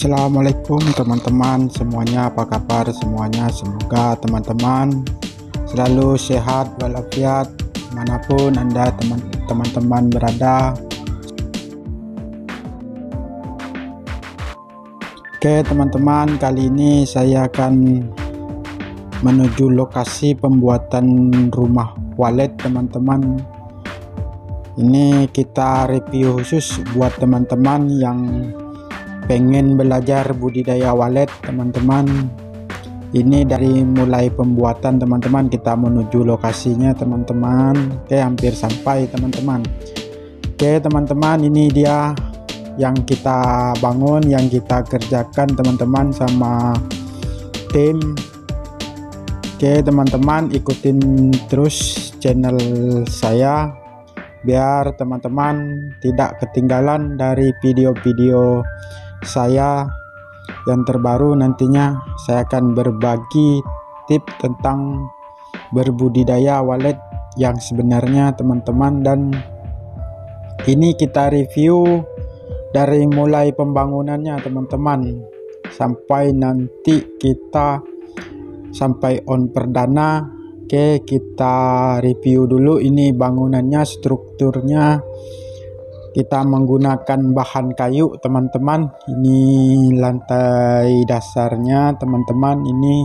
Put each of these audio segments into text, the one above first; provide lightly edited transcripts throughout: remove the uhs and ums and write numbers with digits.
Assalamualaikum teman-teman semuanya, apa kabar semuanya? Semoga teman-teman selalu sehat walafiat manapun Anda teman-teman berada. Oke teman-teman, kali ini saya akan menuju lokasi pembuatan rumah walet teman-teman. Ini kita review khusus buat teman-teman yang pengen belajar budidaya walet teman-teman. Ini dari mulai pembuatan teman-teman, kita menuju lokasinya teman-teman. Oke, hampir sampai teman-teman. Oke teman-teman, ini dia yang kita bangun, yang kita kerjakan teman-teman sama tim. Oke teman-teman, ikutin terus channel saya biar teman-teman tidak ketinggalan dari video-video saya yang terbaru. Nantinya saya akan berbagi tips tentang berbudidaya walet yang sebenarnya teman-teman, dan ini kita review dari mulai pembangunannya teman-teman sampai nanti kita sampai on perdana. Oke, kita review dulu ini bangunannya, strukturnya. Kita menggunakan bahan kayu teman-teman. Ini lantai dasarnya teman-teman, ini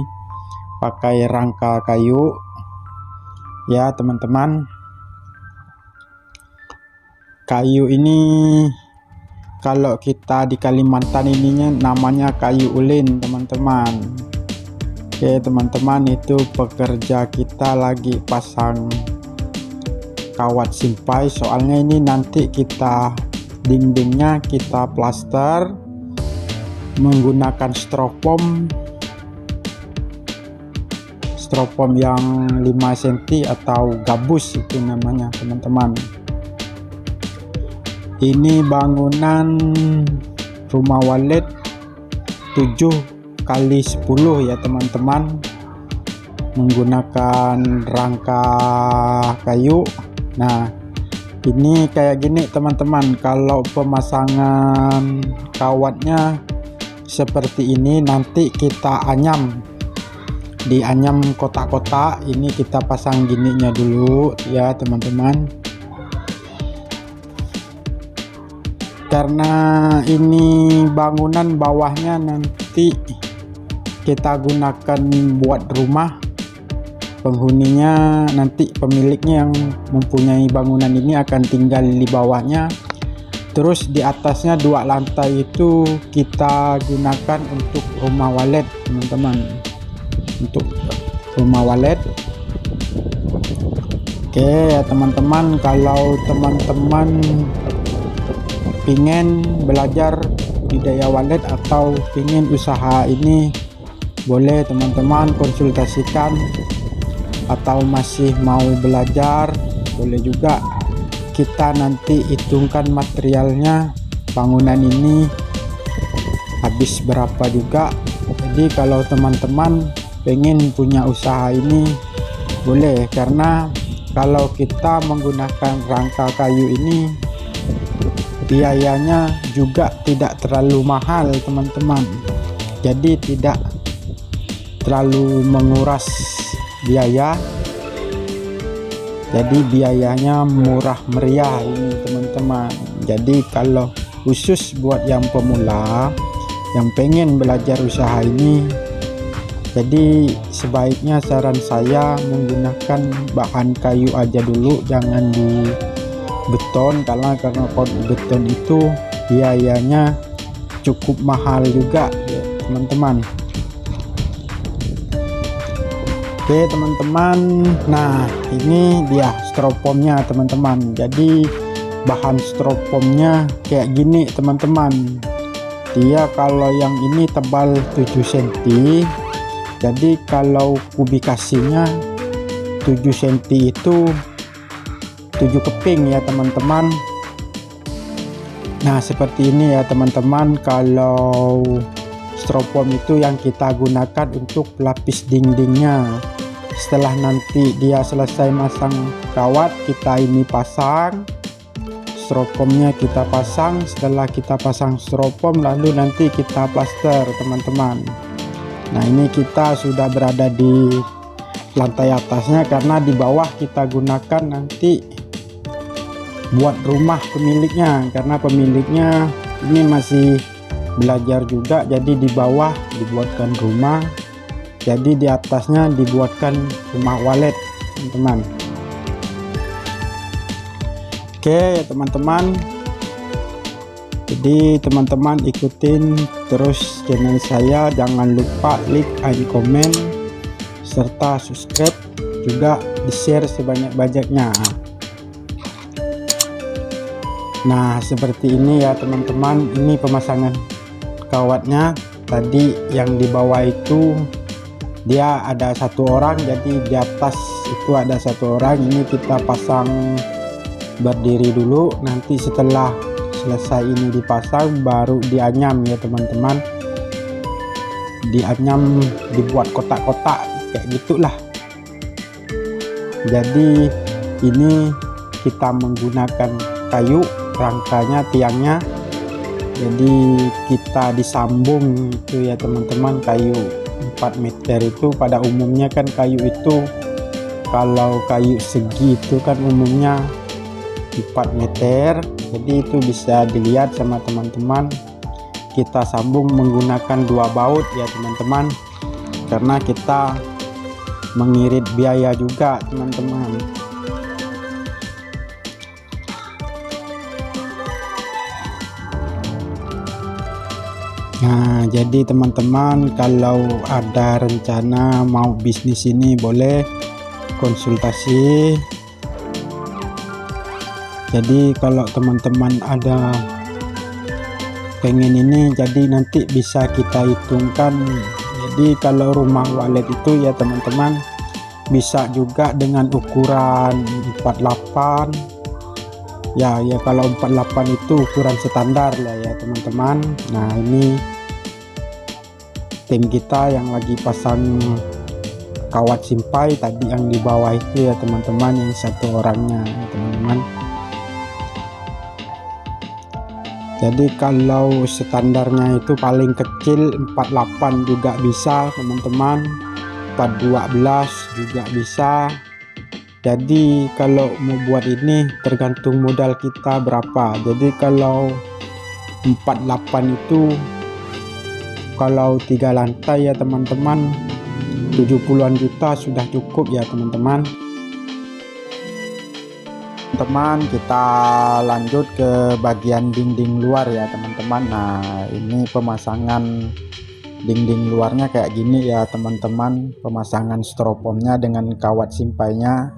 pakai rangka kayu ya teman-teman. Kayu ini kalau kita di Kalimantan ininya namanya kayu ulin teman-teman. Oke teman-teman, itu pekerja kita lagi pasang kawat simpai, soalnya ini nanti kita dindingnya kita plaster menggunakan stropom yang 5 cm atau gabus itu namanya teman-teman. Ini bangunan rumah walet 7x10 ya teman-teman, menggunakan rangka kayu. Nah ini kayak gini teman-teman, kalau pemasangan kawatnya seperti ini, nanti kita anyam, dianyam kotak-kotak. Ini kita pasang gininya dulu ya teman-teman, karena ini bangunan bawahnya nanti kita gunakan buat rumah. Penghuninya nanti, pemiliknya yang mempunyai bangunan ini akan tinggal di bawahnya. Terus di atasnya 2 lantai itu kita gunakan untuk rumah walet teman-teman, untuk rumah walet. Oke ya teman-teman, kalau teman-teman pingin belajar budidaya walet atau pingin usaha ini, boleh teman-teman konsultasikan, atau masih mau belajar boleh juga. Kita nanti hitungkan materialnya, bangunan ini habis berapa juga. Jadi kalau teman-teman pengen punya usaha ini boleh, karena kalau kita menggunakan rangka kayu ini biayanya juga tidak terlalu mahal teman-teman, jadi tidak terlalu menguras biaya, jadi biayanya murah meriah ini teman-teman. Jadi kalau khusus buat yang pemula yang pengen belajar usaha ini, jadi sebaiknya saran saya menggunakan bahan kayu aja dulu, jangan di beton, karena kalau beton itu biayanya cukup mahal juga ya teman-teman. Oke teman-teman, nah ini dia stropomnya teman-teman. Jadi bahan stropomnya kayak gini teman-teman. Dia kalau yang ini tebal 7 cm, jadi kalau kubikasinya 7 cm itu 7 keping ya teman-teman. Nah seperti ini ya teman-teman, kalau stropom itu yang kita gunakan untuk pelapis dindingnya. Setelah nanti dia selesai masang kawat, kita ini pasang stropomnya kita pasang. Setelah kita pasang stropom, lalu nanti kita plaster teman-teman. Nah ini kita sudah berada di lantai atasnya, karena di bawah kita gunakan nanti buat rumah pemiliknya, karena pemiliknya ini masih belajar juga, jadi di bawah dibuatkan rumah, jadi di atasnya dibuatkan rumah walet teman-teman. Oke ya teman-teman, jadi teman-teman ikutin terus channel saya, jangan lupa like and comment serta subscribe, juga di share sebanyak-banyaknya. Nah seperti ini ya teman-teman, ini pemasangan kawatnya. Tadi yang di bawah itu dia ada satu orang, jadi di atas itu ada satu orang. Ini kita pasang berdiri dulu, nanti setelah selesai ini dipasang baru dianyam ya teman-teman. Dianyam, dibuat kotak-kotak kayak gitulah. Jadi ini kita menggunakan kayu, rangkanya tiangnya, jadi kita disambung itu ya teman-teman. Kayu 4 meter itu pada umumnya kan kayu itu, kalau kayu segi itu kan umumnya 4 meter, jadi itu bisa dilihat sama teman-teman. Kita sambung menggunakan 2 baut ya teman-teman, karena kita mengirit biaya juga teman-teman. Nah jadi teman-teman, kalau ada rencana mau bisnis ini boleh konsultasi. Jadi kalau teman-teman ada pengen ini, jadi nanti bisa kita hitungkan. Jadi kalau rumah walet itu ya teman-teman, bisa juga dengan ukuran 48 ya. Kalau 48 itu ukuran standar lah ya teman-teman. Nah ini tim kita yang lagi pasang kawat simpai tadi yang di bawah itu ya teman-teman, yang satu orangnya teman-teman. Jadi kalau standarnya itu paling kecil 48 juga bisa teman-teman, 412 juga bisa. Jadi kalau mau buat ini tergantung modal kita berapa. Jadi kalau 48 itu kalau 3 lantai ya teman-teman, 70-an juta sudah cukup ya teman-teman. Teman, kita lanjut ke bagian dinding luar ya teman-teman. Nah ini pemasangan dinding luarnya kayak gini ya teman-teman. Pemasangan stropomnya dengan kawat simpainya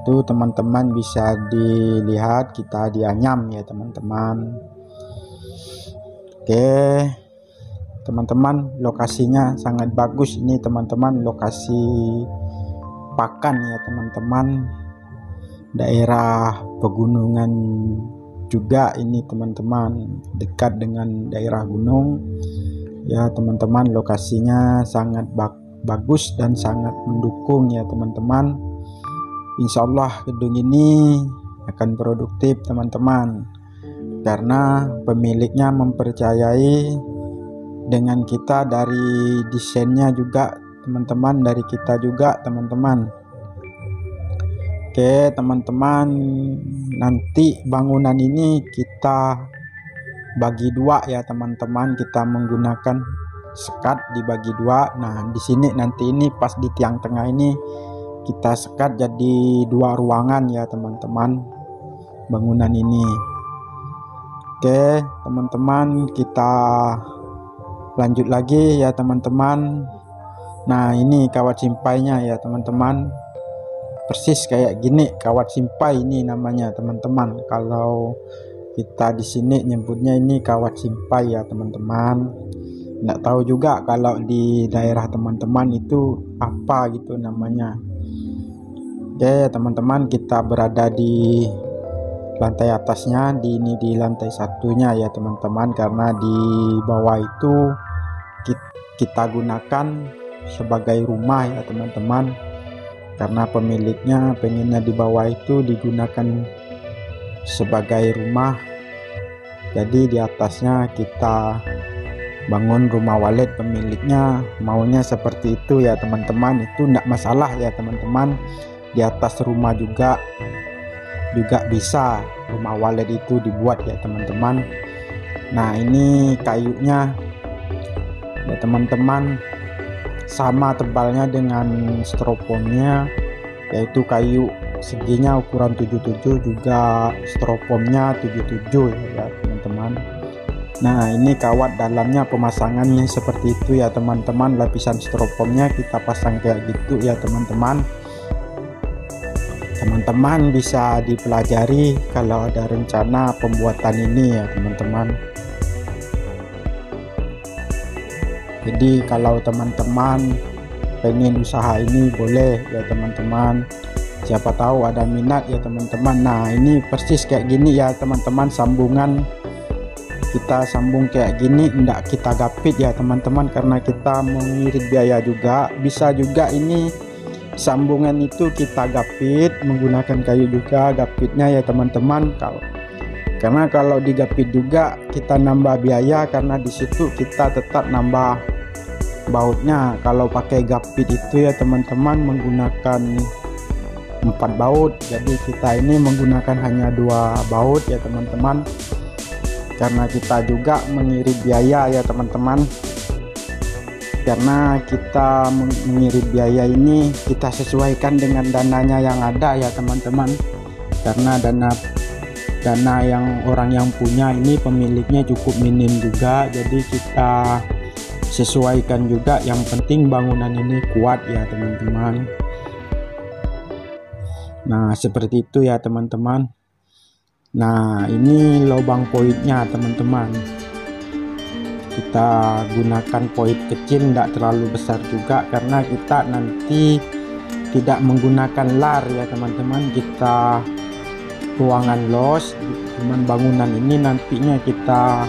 tuh teman-teman bisa dilihat, kita dianyam ya teman-teman. Oke teman-teman, lokasinya sangat bagus ini teman-teman, lokasi pakan ya teman-teman, daerah pegunungan juga ini teman-teman, dekat dengan daerah gunung ya teman-teman. Lokasinya sangat bagus dan sangat mendukung ya teman-teman. Insya Allah gedung ini akan produktif teman-teman, karena pemiliknya mempercayai dengan kita, dari desainnya juga teman-teman, dari kita juga teman-teman. Oke teman-teman, nanti bangunan ini kita bagi 2 ya teman-teman. Kita menggunakan sekat dibagi 2. Nah di sini nanti ini pas di tiang tengah ini kita sekat jadi 2 ruangan ya teman-teman, bangunan ini. Oke teman-teman, kita lanjut lagi ya teman-teman. Nah ini kawat simpainya ya teman-teman, persis kayak gini kawat simpai ini namanya teman-teman. Kalau kita di sini nyebutnya ini kawat simpai ya teman-teman. Nggak tahu juga kalau di daerah teman-teman itu apa gitu namanya. Oke teman-teman, kita berada di lantai atasnya, di lantai satunya ya teman-teman, karena di bawah itu kita gunakan sebagai rumah ya teman-teman, karena pemiliknya pengennya di bawah itu digunakan sebagai rumah. Jadi di atasnya kita bangun rumah walet, pemiliknya maunya seperti itu ya teman-teman. Itu enggak masalah ya teman-teman. Di atas rumah juga bisa rumah walet itu dibuat ya teman-teman. Nah ini kayunya ya teman-teman, sama tebalnya dengan styrofoamnya, yaitu kayu seginya ukuran 77, juga styrofoamnya 77 ya teman-teman. Nah ini kawat dalamnya pemasangannya seperti itu ya teman-teman. Lapisan styrofoamnya kita pasang kayak gitu ya teman-teman. Teman-teman bisa dipelajari kalau ada rencana pembuatan ini ya teman-teman. Jadi kalau teman-teman pengen usaha ini boleh ya teman-teman, siapa tahu ada minat ya teman-teman. Nah ini persis kayak gini ya teman-teman, sambungan kita sambung kayak gini, enggak kita gapit ya teman-teman, karena kita mengirit biaya juga. Bisa juga ini sambungan itu kita gapit menggunakan kayu juga gapitnya ya teman-teman. Karena kalau digapit juga kita nambah biaya, karena disitu kita tetap nambah bautnya. Kalau pakai gapit itu ya teman-teman menggunakan 4 baut, jadi kita ini menggunakan hanya 2 baut ya teman-teman, karena kita juga mengirit biaya ya teman-teman. Karena kita mengirit biaya ini kita sesuaikan dengan dananya yang ada ya teman-teman, karena dana yang orang yang punya ini pemiliknya cukup minim juga, jadi kita sesuaikan juga. Yang penting bangunan ini kuat ya teman-teman. Nah seperti itu ya teman-teman. Nah ini lubang poidnya teman-teman, kita gunakan poid kecil, tidak terlalu besar juga, karena kita nanti tidak menggunakan lar ya teman-teman. Kita ruangan los, cuman bangunan ini nantinya kita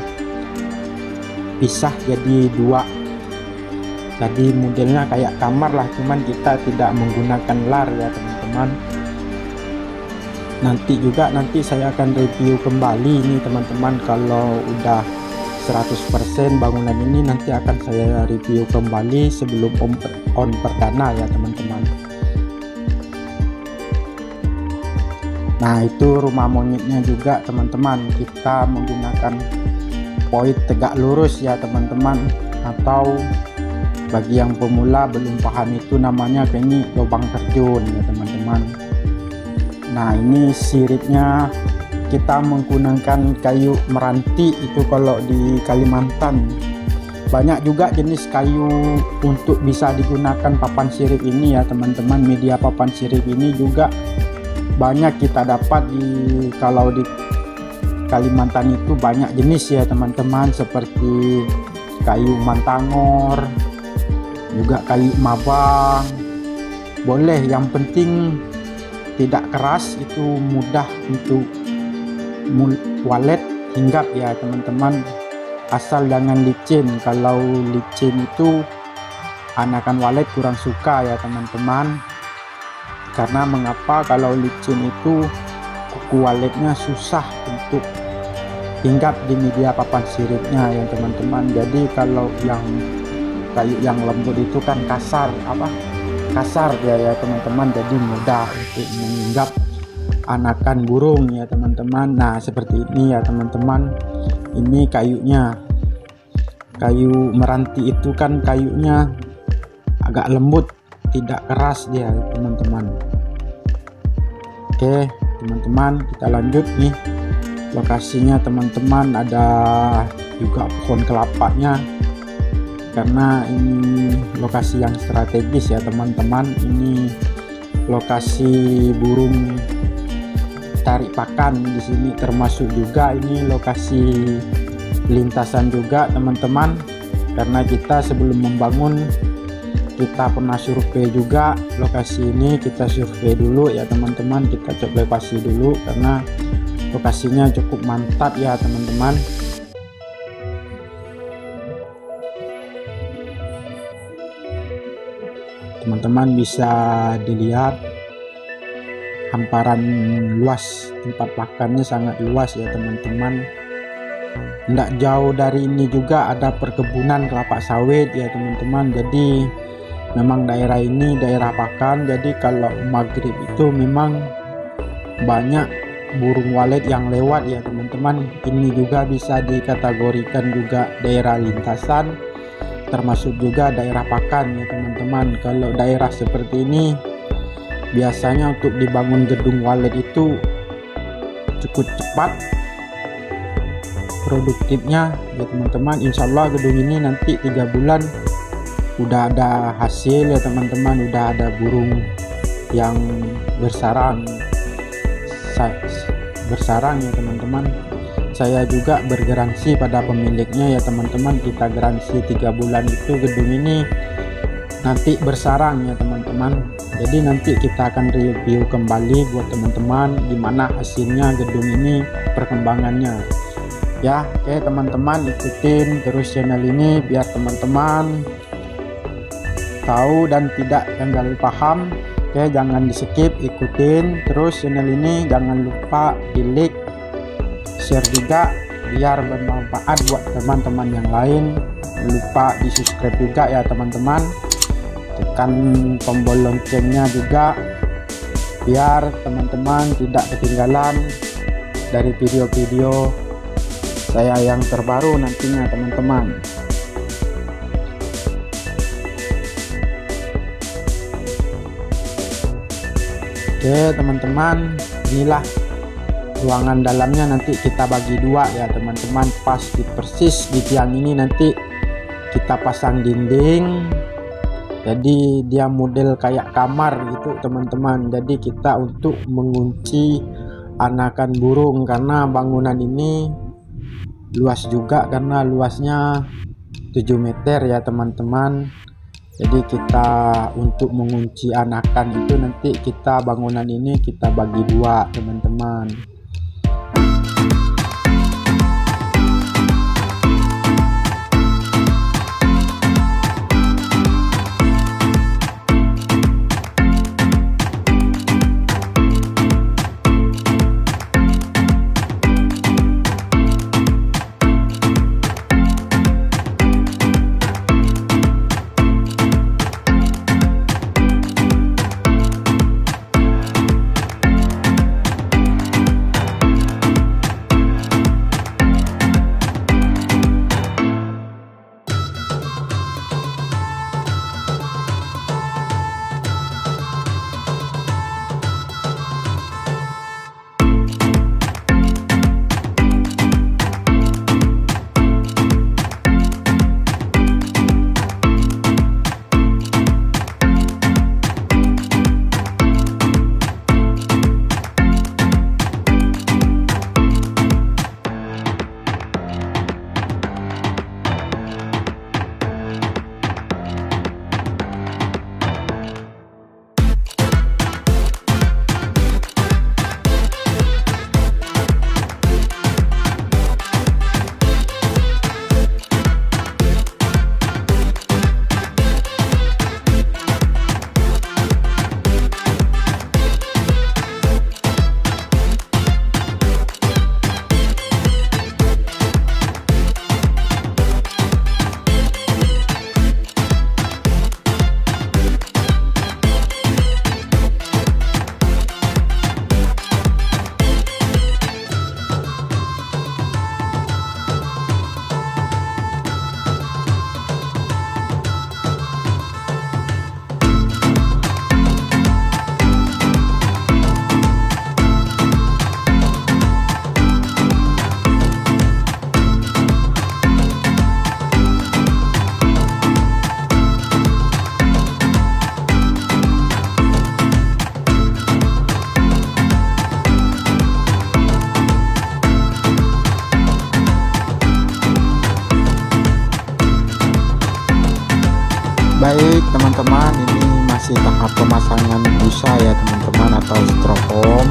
pisah jadi 2, jadi modelnya kayak kamar lah, cuman kita tidak menggunakan lar ya teman-teman. Nanti saya akan review kembali ini teman-teman, kalau udah 100% bangunan ini nanti akan saya review kembali sebelum on perdana ya teman-teman. Nah itu rumah monyetnya juga teman-teman, kita menggunakan poid tegak lurus ya teman-teman, atau bagi yang pemula belum paham itu namanya ini lubang terjun ya teman-teman. Nah ini siripnya kita menggunakan kayu meranti, itu kalau di Kalimantan. Banyak juga jenis kayu untuk bisa digunakan papan sirip ini ya teman-teman. Media papan sirip ini juga banyak kita dapat kalau di Kalimantan itu banyak jenis ya teman-teman, seperti kayu mantangor, juga kayu mabang. Boleh, yang penting tidak keras, itu mudah untuk walet hinggap ya teman-teman, asal jangan licin. Kalau licin itu anakan walet kurang suka ya teman-teman. Karena mengapa? Kalau licin itu kuku waletnya susah untuk hinggap di media papan siripnya ya teman-teman. Jadi kalau yang kayu yang lembut itu kan kasar ya teman-teman, jadi mudah untuk menghinggap anakan burung ya teman-teman. Nah seperti ini ya teman-teman, ini kayunya, kayu meranti itu kan kayunya agak lembut, tidak keras dia teman-teman. Oke teman-teman, kita lanjut nih. Lokasinya teman-teman ada juga pohon kelapanya, karena ini lokasi yang strategis ya teman-teman. Ini lokasi burung tarik pakan di sini, termasuk juga ini lokasi lintasan juga teman-teman. Karena kita sebelum membangun kita pernah survei juga lokasi ini, kita survei dulu ya teman-teman, kita coba lokasi dulu karena lokasinya cukup mantap ya teman-teman. Teman-teman bisa dilihat hamparan luas, tempat pakannya sangat luas ya teman-teman. Tidak jauh dari ini juga ada perkebunan kelapa sawit ya teman-teman. Jadi memang daerah ini daerah pakan, jadi kalau maghrib itu memang banyak burung walet yang lewat ya teman-teman. Ini juga bisa dikategorikan juga daerah lintasan, termasuk juga daerah pakan ya teman-teman. Kalau daerah seperti ini biasanya untuk dibangun gedung walet itu cukup cepat produktifnya ya teman-teman. Insya Allah gedung ini nanti 3 bulan udah ada hasil ya teman-teman, udah ada burung yang bersarang ya teman-teman. Saya juga bergaransi pada pemiliknya ya teman-teman, kita garansi 3 bulan itu gedung ini nanti bersarang ya teman-teman. Jadi nanti kita akan review kembali buat teman-teman gimana hasilnya gedung ini, perkembangannya ya. Oke teman-teman, ikutin terus channel ini biar teman-teman tahu dan tidak gagal paham. Oke, jangan di skip, ikutin terus channel ini, jangan lupa di like, share juga biar bermanfaat buat teman-teman yang lain. Lupa di subscribe juga ya teman-teman, tekan tombol loncengnya juga biar teman-teman tidak ketinggalan dari video-video saya yang terbaru nantinya teman-teman. Oke teman-teman, inilah ruangan dalamnya, nanti kita bagi 2 ya teman-teman. Pas persis di tiang ini nanti kita pasang dinding, jadi dia model kayak kamar gitu teman-teman. Jadi kita untuk mengunci anakan burung, karena bangunan ini luas juga, karena luasnya 7 meter ya teman-teman. Jadi kita untuk mengunci anakan itu nanti kita bangunan ini kita bagi 2 teman-teman. Baik teman-teman, ini masih tahap pemasangan busa ya teman-teman, atau strofoam.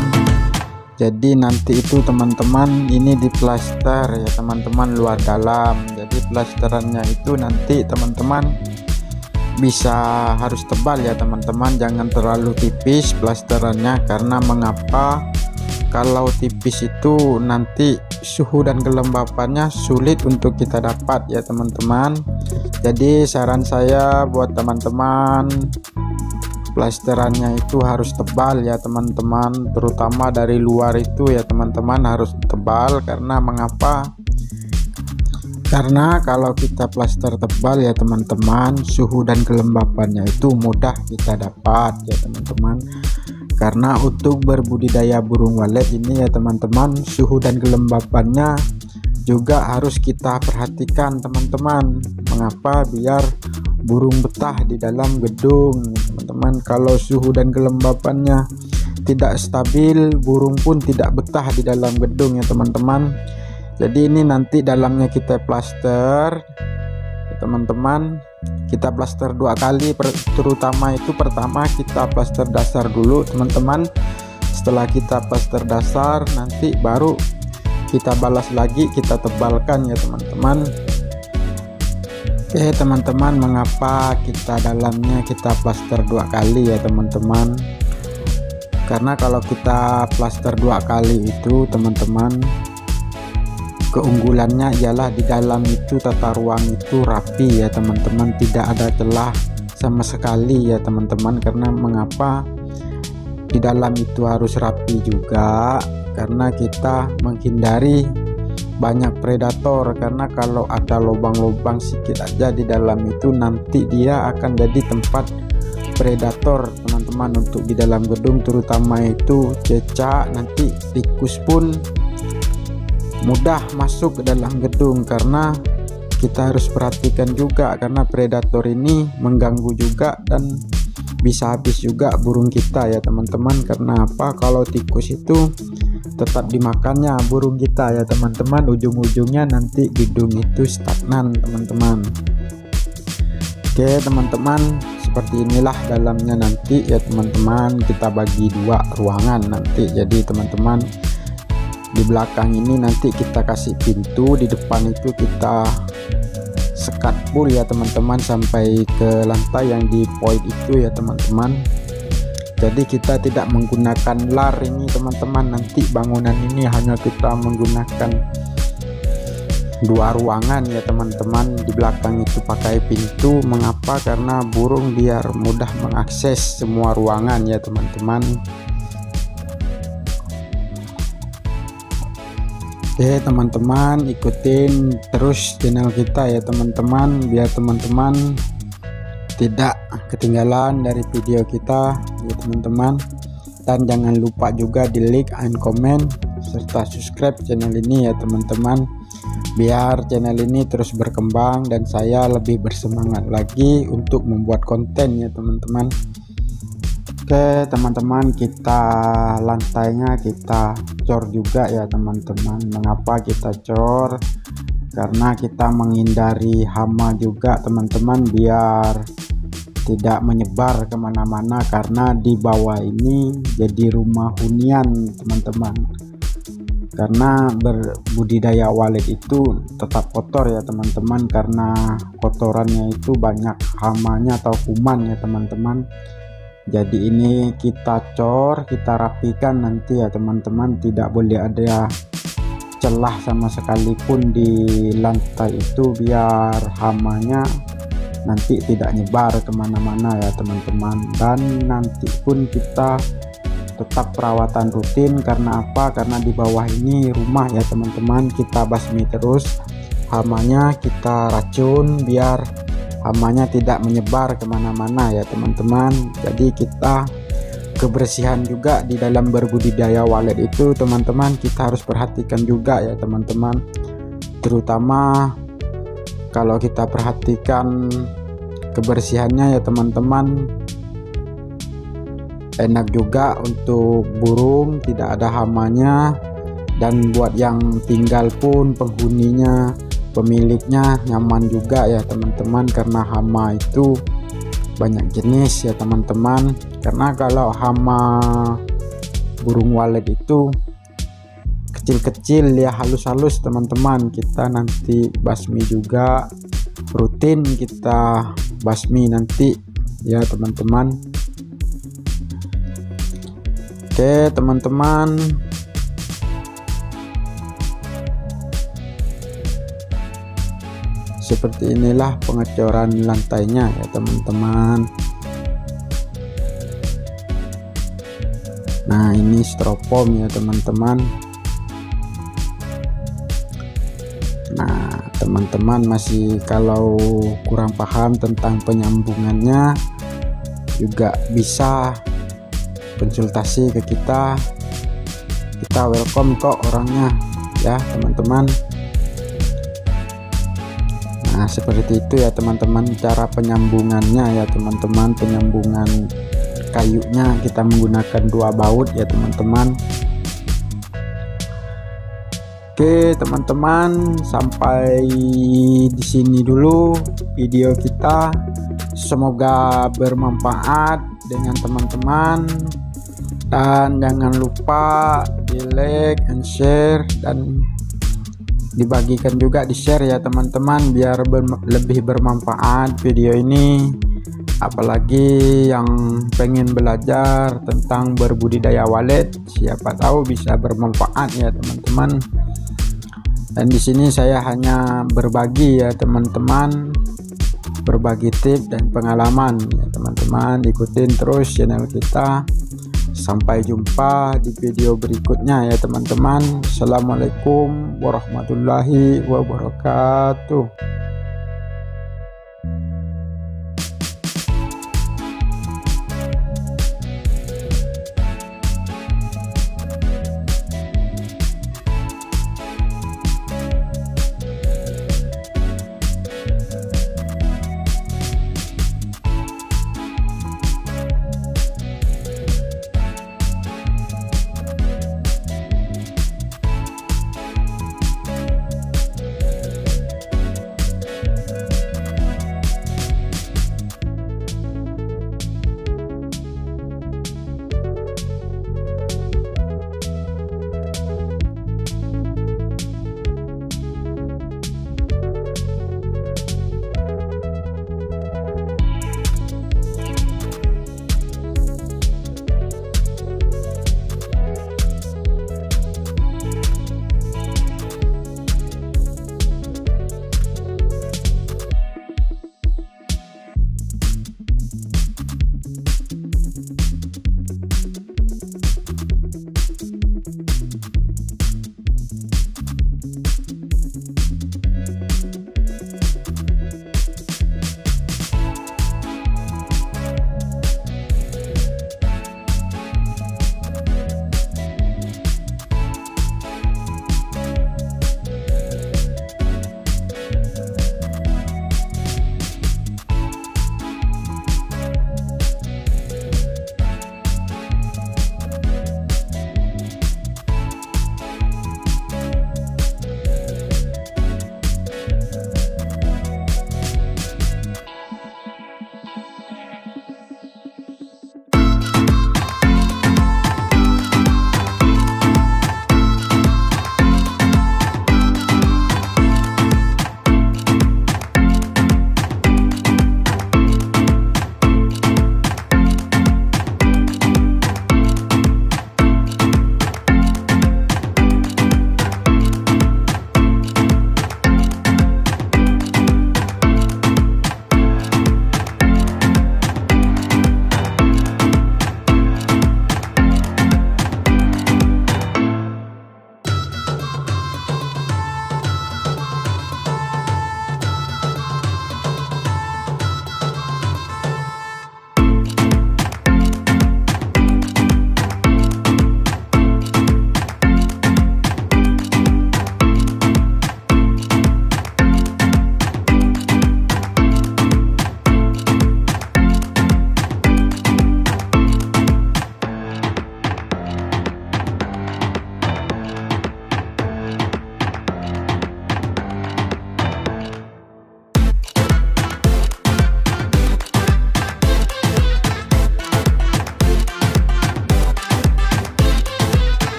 Jadi nanti itu teman-teman ini diplaster ya teman-teman, luar dalam. Jadi plasterannya itu nanti teman-teman bisa harus tebal ya teman-teman, jangan terlalu tipis plasterannya. Karena mengapa? Kalau tipis itu nanti suhu dan kelembapannya sulit untuk kita dapat ya teman-teman. Jadi saran saya buat teman-teman, plasterannya itu harus tebal ya teman-teman, terutama dari luar itu ya teman-teman harus tebal. Karena mengapa? Karena kalau kita plaster tebal ya teman-teman, suhu dan kelembapannya itu mudah kita dapat ya teman-teman. Karena untuk berbudidaya burung walet ini ya teman-teman, suhu dan kelembapannya juga harus kita perhatikan teman-teman. Mengapa? Biar burung betah di dalam gedung teman-teman. Kalau suhu dan kelembapannya tidak stabil, burung pun tidak betah di dalam gedung ya teman-teman. Jadi ini nanti dalamnya kita plaster ya teman-teman. Kita plaster 2 kali, terutama itu pertama kita plaster dasar dulu teman-teman. Setelah kita plaster dasar, nanti baru kita balas lagi, kita tebalkan ya teman-teman. Oke teman-teman, mengapa kita dalamnya kita plaster 2 kali ya teman-teman? Karena kalau kita plaster 2 kali itu teman-teman, keunggulannya ialah di dalam itu tata ruang itu rapi ya teman-teman, tidak ada celah sama sekali ya teman-teman. Karena mengapa di dalam itu harus rapi juga? Karena kita menghindari banyak predator. Karena kalau ada lubang-lubang sedikit aja di dalam itu, nanti dia akan jadi tempat predator teman-teman untuk di dalam gedung, terutama itu cecak, nanti tikus pun mudah masuk ke dalam gedung. Karena kita harus perhatikan juga, karena predator ini mengganggu juga dan bisa habis juga burung kita ya teman-teman. Karena apa? Kalau tikus itu tetap dimakannya burung kita ya teman-teman, ujung-ujungnya nanti gedung itu stagnan teman-teman. Oke teman-teman, seperti inilah dalamnya nanti ya teman-teman. Kita bagi 2 ruangan nanti. Jadi teman-teman, di belakang ini nanti kita kasih pintu, di depan itu kita sekat full ya teman-teman sampai ke lantai yang di point itu ya teman-teman. Jadi kita tidak menggunakan lar ini teman-teman, nanti bangunan ini hanya kita menggunakan 2 ruangan ya teman-teman. Di belakang itu pakai pintu. Mengapa? Karena burung biar mudah mengakses semua ruangan ya teman-teman. Oke teman-teman, ikutin terus channel kita ya teman-teman, biar teman-teman tidak ketinggalan dari video kita ya teman-teman. Dan jangan lupa juga di like and comment serta subscribe channel ini ya teman-teman, biar channel ini terus berkembang dan saya lebih bersemangat lagi untuk membuat konten ya teman-teman. Oke teman-teman, kita lantainya kita cor juga ya teman-teman. Mengapa kita cor? Karena kita menghindari hama juga teman-teman, biar tidak menyebar kemana-mana. Karena di bawah ini jadi rumah hunian teman-teman. Karena berbudidaya walet itu tetap kotor ya teman-teman, karena kotorannya itu banyak hamanya atau kuman ya teman-teman. Jadi ini kita cor, kita rapikan nanti ya teman-teman, tidak boleh ada celah sama sekali pun di lantai itu, biar hamanya nanti tidak nyebar kemana-mana ya teman-teman. Dan nanti pun kita tetap perawatan rutin. Karena apa? Karena di bawah ini rumah ya teman-teman, kita basmi terus hamanya, kita racun biar hamanya tidak menyebar kemana-mana ya teman-teman. Jadi kita kebersihan juga di dalam berbudidaya walet itu teman-teman, kita harus perhatikan juga ya teman-teman. Terutama kalau kita perhatikan kebersihannya ya teman-teman, enak juga untuk burung, tidak ada hamanya. Dan buat yang tinggal pun penghuninya, pemiliknya nyaman juga ya teman-teman, karena hama itu banyak jenis ya teman-teman. Karena kalau hama burung walet itu kecil-kecil ya, halus-halus teman-teman, kita nanti basmi juga rutin kita basmi nanti ya teman-teman. Oke teman-teman, seperti inilah pengecoran lantainya ya teman-teman. Nah ini styrofoam ya teman-teman. Nah teman-teman masih kalau kurang paham tentang penyambungannya juga bisa konsultasi ke kita welcome kok orangnya ya teman-teman. Nah seperti itu ya teman-teman cara penyambungannya ya teman-teman. Penyambungan kayunya kita menggunakan 2 baut ya teman-teman. Oke teman-teman, sampai di sini dulu video kita. Semoga bermanfaat dengan teman-teman, dan jangan lupa di like and share dan dibagikan juga, di share ya teman-teman, biar lebih bermanfaat video ini. Apalagi yang pengen belajar tentang berbudidaya walet, siapa tahu bisa bermanfaat ya teman-teman. Dan di sini saya hanya berbagi ya teman-teman, berbagi tips dan pengalaman ya teman-teman. Ikutin terus channel kita. Sampai jumpa di video berikutnya ya teman-teman. Assalamualaikum warahmatullahi wabarakatuh.